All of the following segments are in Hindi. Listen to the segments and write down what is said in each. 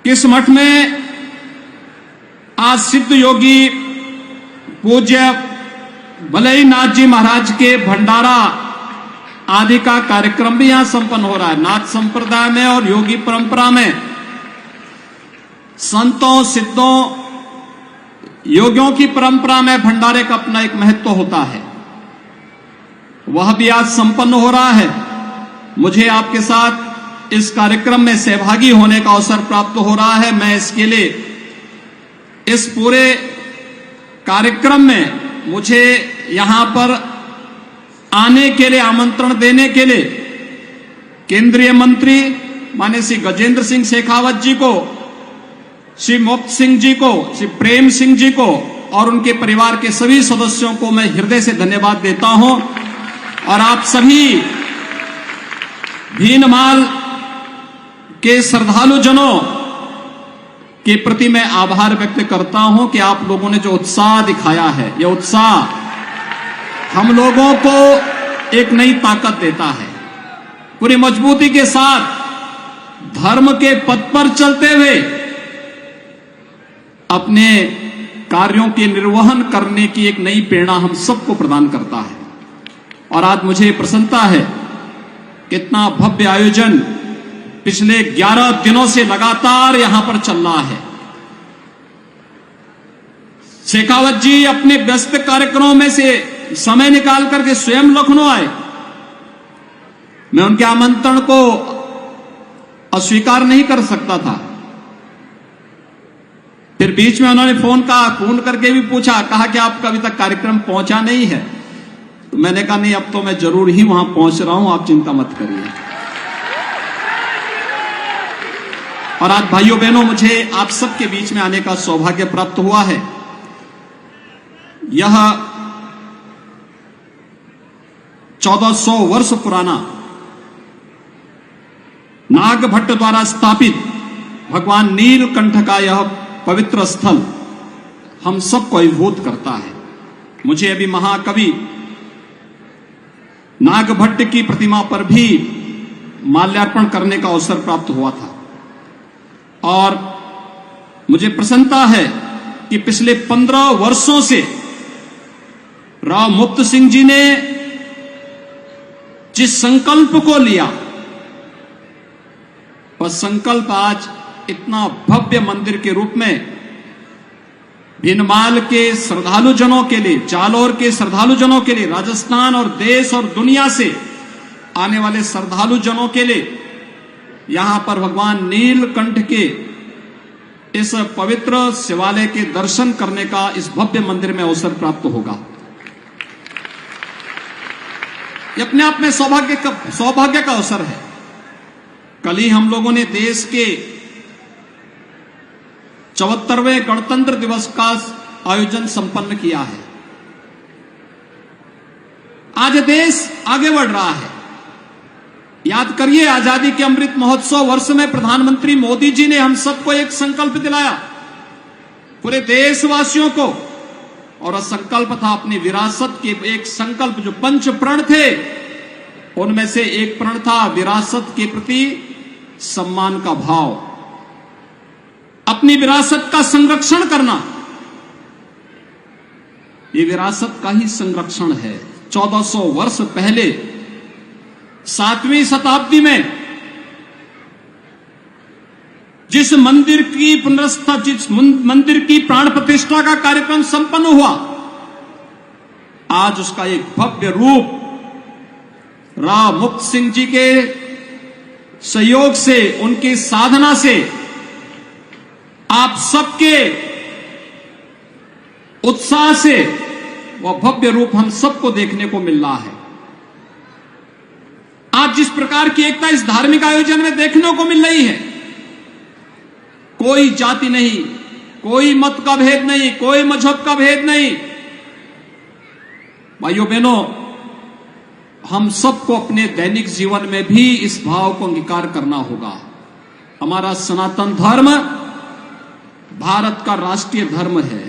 किस मठ में आज सिद्ध योगी पूज्य भलई नाथ जी महाराज के भंडारा आदि का कार्यक्रम भी यहां संपन्न हो रहा है। नाथ संप्रदाय में और योगी परंपरा में संतों सिद्धों योगियों की परंपरा में भंडारे का अपना एक महत्व होता है, वह भी आज संपन्न हो रहा है। मुझे आपके साथ इस कार्यक्रम में सहभागी होने का अवसर प्राप्त हो रहा है। मैं इसके लिए इस पूरे कार्यक्रम में मुझे यहां पर आने के लिए आमंत्रण देने के लिए केंद्रीय मंत्री माननीय श्री गजेंद्र सिंह शेखावत जी को, श्री मुक्त सिंह जी को, श्री प्रेम सिंह जी को और उनके परिवार के सभी सदस्यों को मैं हृदय से धन्यवाद देता हूं। और आप सभी भीनमाल के श्रद्धालु जनों के प्रति मैं आभार व्यक्त करता हूं कि आप लोगों ने जो उत्साह दिखाया है, यह उत्साह हम लोगों को एक नई ताकत देता है। पूरी मजबूती के साथ धर्म के पथ पर चलते हुए अपने कार्यों के निर्वहन करने की एक नई प्रेरणा हम सबको प्रदान करता है। और आज मुझे प्रसन्नता है कितना भव्य आयोजन पिछले 11 दिनों से लगातार यहां पर चल रहा है। शेखावत जी अपने व्यस्त कार्यक्रमों में से समय निकाल करके स्वयं लखनऊ आए। मैं उनके आमंत्रण को अस्वीकार नहीं कर सकता था। फिर बीच में उन्होंने फोन करके भी पूछा, कहा कि आपका अभी तक कार्यक्रम पहुंचा नहीं है। तो मैंने कहा नहीं, अब तो मैं जरूर ही वहां पहुंच रहा हूं, आप चिंता मत करिए। और आज भाइयों बहनों, मुझे आप सबके बीच में आने का सौभाग्य प्राप्त हुआ है। यह 1400 वर्ष पुराना नागभट्ट द्वारा स्थापित भगवान नीलकंठ का यह पवित्र स्थल हम सबको अभिभूत करता है। मुझे अभी महाकवि नागभट्ट की प्रतिमा पर भी माल्यार्पण करने का अवसर प्राप्त हुआ था। और मुझे प्रसन्नता है कि पिछले 15 वर्षों से राव मुक्त सिंह जी ने जिस संकल्प को लिया, वह संकल्प आज इतना भव्य मंदिर के रूप में भीनमाल के श्रद्धालु जनों के लिए, जालौर के श्रद्धालु जनों के लिए, राजस्थान और देश और दुनिया से आने वाले श्रद्धालु जनों के लिए यहां पर भगवान नीलकंठ के इस पवित्र शिवालय के दर्शन करने का इस भव्य मंदिर में अवसर प्राप्त होगा। यह अपने आप में सौभाग्य का अवसर है। कल ही हम लोगों ने देश के 74वें गणतंत्र दिवस का आयोजन संपन्न किया है। आज देश आगे बढ़ रहा है। याद करिए, आजादी के अमृत महोत्सव वर्ष में प्रधानमंत्री मोदी जी ने हम सबको एक संकल्प दिलाया, पूरे देशवासियों को। और संकल्प था अपनी विरासत के एक संकल्प, जो 5 प्रण थे उनमें से एक प्रण था विरासत के प्रति सम्मान का भाव, अपनी विरासत का संरक्षण करना। ये विरासत का ही संरक्षण है। 1400 वर्ष पहले 7वीं शताब्दी में जिस मंदिर की पुनर्स्था, जिस मंदिर की प्राण प्रतिष्ठा का कार्यक्रम संपन्न हुआ, आज उसका एक भव्य रूप राव मुक्त सिंह जी के सहयोग से, उनकी साधना से, आप सबके उत्साह से वह भव्य रूप हम सबको देखने को मिल रहा है। आज जिस प्रकार की एकता इस धार्मिक आयोजन में देखने को मिल रही है, कोई जाति नहीं, कोई मत का भेद नहीं, कोई मजहब का भेद नहीं। भाइयों बहनों, हम सबको अपने दैनिक जीवन में भी इस भाव को अंगीकार करना होगा। हमारा सनातन धर्म भारत का राष्ट्रीय धर्म है।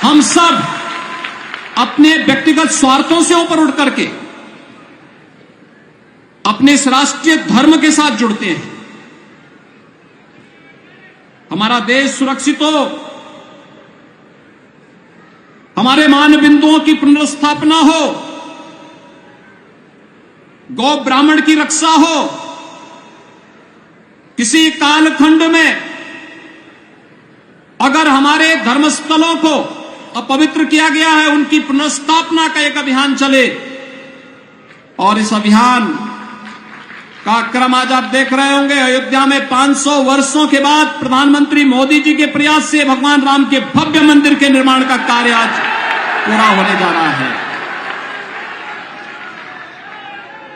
हम सब अपने व्यक्तिगत स्वार्थों से ऊपर उठ करके अपने इस राष्ट्रीय धर्म के साथ जुड़ते हैं। हमारा देश सुरक्षित हो, हमारे मान बिंदुओं की पुनर्स्थापना हो, गौ ब्राह्मण की रक्षा हो। किसी कालखंड में अगर हमारे धर्मस्थलों को अपवित्र किया गया है, उनकी पुनर्स्थापना का एक अभियान चले, और इस अभियान का क्रम आज आप देख रहे होंगे। अयोध्या में 500 वर्षों के बाद प्रधानमंत्री मोदी जी के प्रयास से भगवान राम के भव्य मंदिर के निर्माण का कार्य आज पूरा होने जा रहा है।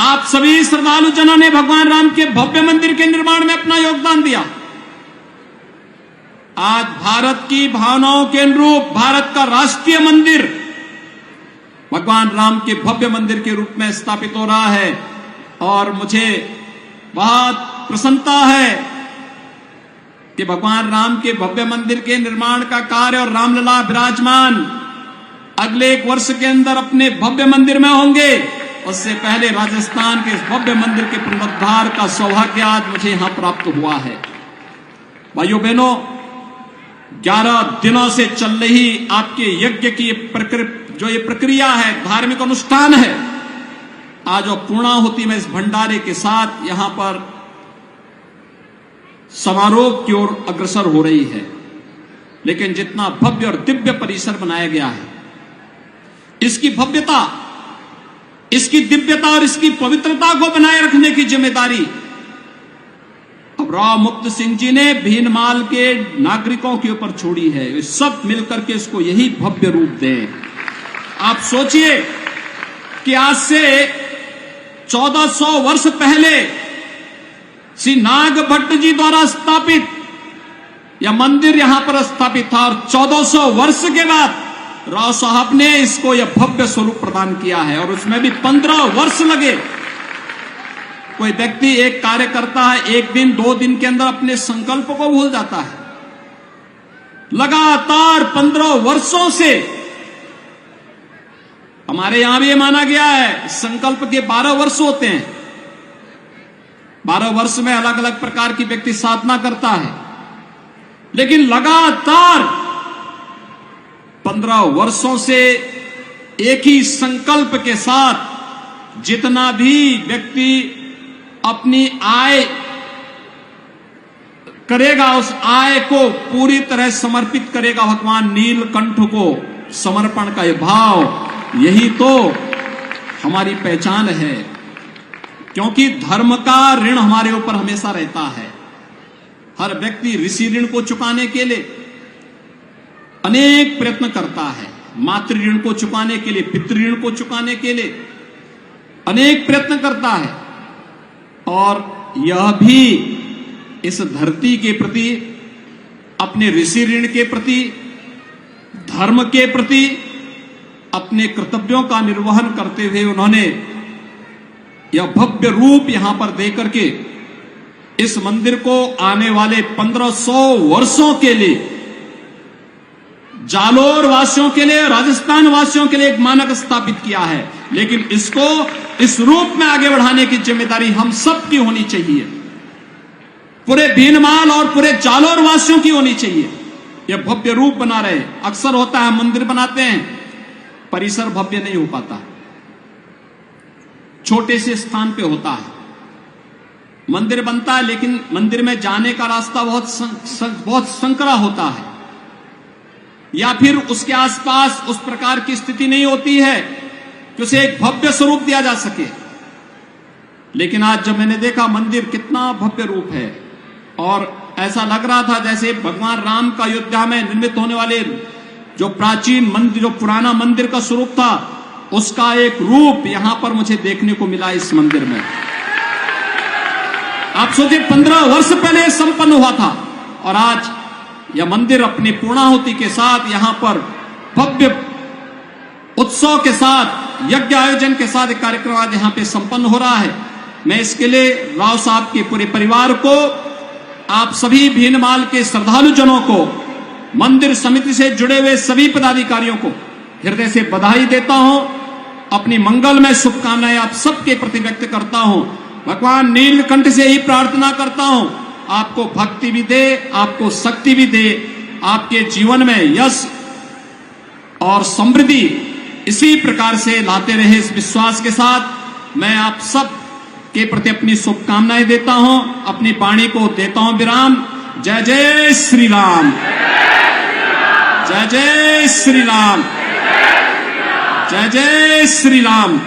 आप सभी श्रद्धालु जनों ने भगवान राम के भव्य मंदिर के निर्माण में अपना योगदान दिया। आज भारत की भावनाओं के अनुरूप भारत का राष्ट्रीय मंदिर भगवान राम के भव्य मंदिर के रूप में स्थापित हो रहा है, और मुझे बहुत प्रसन्नता है कि भगवान राम के भव्य मंदिर के निर्माण का कार्य और रामलला विराजमान अगले 1 वर्ष के अंदर अपने भव्य मंदिर में होंगे। उससे पहले राजस्थान के इस भव्य मंदिर के पुनरुद्धार का सौभाग्य आज मुझे यहां प्राप्त हुआ है। भाइयों बहनों, 11 दिनों से चल रही आपके यज्ञ की जो ये प्रक्रिया है, धार्मिक अनुष्ठान है, आज वो पूर्णाहुति में इस भंडारे के साथ यहां पर समारोह की ओर अग्रसर हो रही है। लेकिन जितना भव्य और दिव्य परिसर बनाया गया है, इसकी भव्यता, इसकी दिव्यता और इसकी पवित्रता को बनाए रखने की जिम्मेदारी अब राव मुक्त सिंह जी ने भीनमाल के नागरिकों के ऊपर छोड़ी है। वे सब मिलकर के इसको यही भव्य रूप दें। आप सोचिए कि आज से 1400 वर्ष पहले श्री नाग भट्ट जी द्वारा स्थापित यह मंदिर यहां पर स्थापित था, और 1400 वर्ष के बाद राव साहब ने इसको यह भव्य स्वरूप प्रदान किया है, और उसमें भी 15 वर्ष लगे। कोई व्यक्ति एक कार्य करता है, 1 दिन 2 दिन के अंदर अपने संकल्प को भूल जाता है। लगातार 15 वर्षों से हमारे यहां भी ये माना गया है, संकल्प के 12 वर्ष होते हैं। 12 वर्ष में अलग अलग प्रकार की व्यक्ति साधना करता है, लेकिन लगातार 15 वर्षों से एक ही संकल्प के साथ जितना भी व्यक्ति अपनी आय करेगा, उस आय को पूरी तरह समर्पित करेगा भगवान नीलकंठ को। समर्पण का यह भाव, यही तो हमारी पहचान है, क्योंकि धर्म का ऋण हमारे ऊपर हमेशा रहता है। हर व्यक्ति ऋषि ऋण को चुकाने के लिए अनेक प्रयत्न करता है, मातृ ऋण को चुकाने के लिए, पितृ ऋण को चुकाने के लिए अनेक प्रयत्न करता है, और यह भी इस धरती के प्रति, अपने ऋषि ऋण के प्रति, धर्म के प्रति अपने कर्तव्यों का निर्वहन करते हुए उन्होंने यह भव्य रूप यहां पर देकर के इस मंदिर को आने वाले 1500 वर्षों के लिए जालोर वासियों के लिए, राजस्थान वासियों के लिए एक मानक स्थापित किया है। लेकिन इसको इस रूप में आगे बढ़ाने की जिम्मेदारी हम सब की होनी चाहिए, पूरे भीनमाल और पूरे जालोर वासियों की होनी चाहिए। यह भव्य रूप बना रहे। अक्सर होता है, मंदिर बनाते हैं, परिसर भव्य नहीं हो पाता, छोटे से स्थान पे होता है। मंदिर बनता है, लेकिन मंदिर में जाने का रास्ता बहुत संकरा होता है, या फिर उसके आसपास उस प्रकार की स्थिति नहीं होती है कि उसे एक भव्य स्वरूप दिया जा सके। लेकिन आज जब मैंने देखा मंदिर कितना भव्य रूप है, और ऐसा लग रहा था जैसे भगवान राम का अयोध्या में निर्मित होने वाले जो प्राचीन मंदिर, जो पुराना मंदिर का स्वरूप था, उसका एक रूप यहां पर मुझे देखने को मिला इस मंदिर में। आप सोचिए, 15 वर्ष पहले संपन्न हुआ था, और आज यह मंदिर अपनी पूर्णाहुति के साथ यहां पर भव्य उत्सव के साथ, यज्ञ आयोजन के साथ एक कार्यक्रम आज यहां पे संपन्न हो रहा है। मैं इसके लिए राव साहब के पूरे परिवार को, आप सभी भीनमाल के श्रद्धालु जनों को, मंदिर समिति से जुड़े हुए सभी पदाधिकारियों को हृदय से बधाई देता हूं। अपनी मंगलमय शुभकामनाएं आप सबके प्रति व्यक्त करता हूं। भगवान नीलकंठ से ही प्रार्थना करता हूं, आपको भक्ति भी दे, आपको शक्ति भी दे, आपके जीवन में यश और समृद्धि इसी प्रकार से लाते रहे। इस विश्वास के साथ मैं आप सब के प्रति अपनी शुभकामनाएं देता हूं, अपनी वाणी को देता हूं विराम। जय जय श्री राम, जय जय श्री राम, जय जय श्री राम।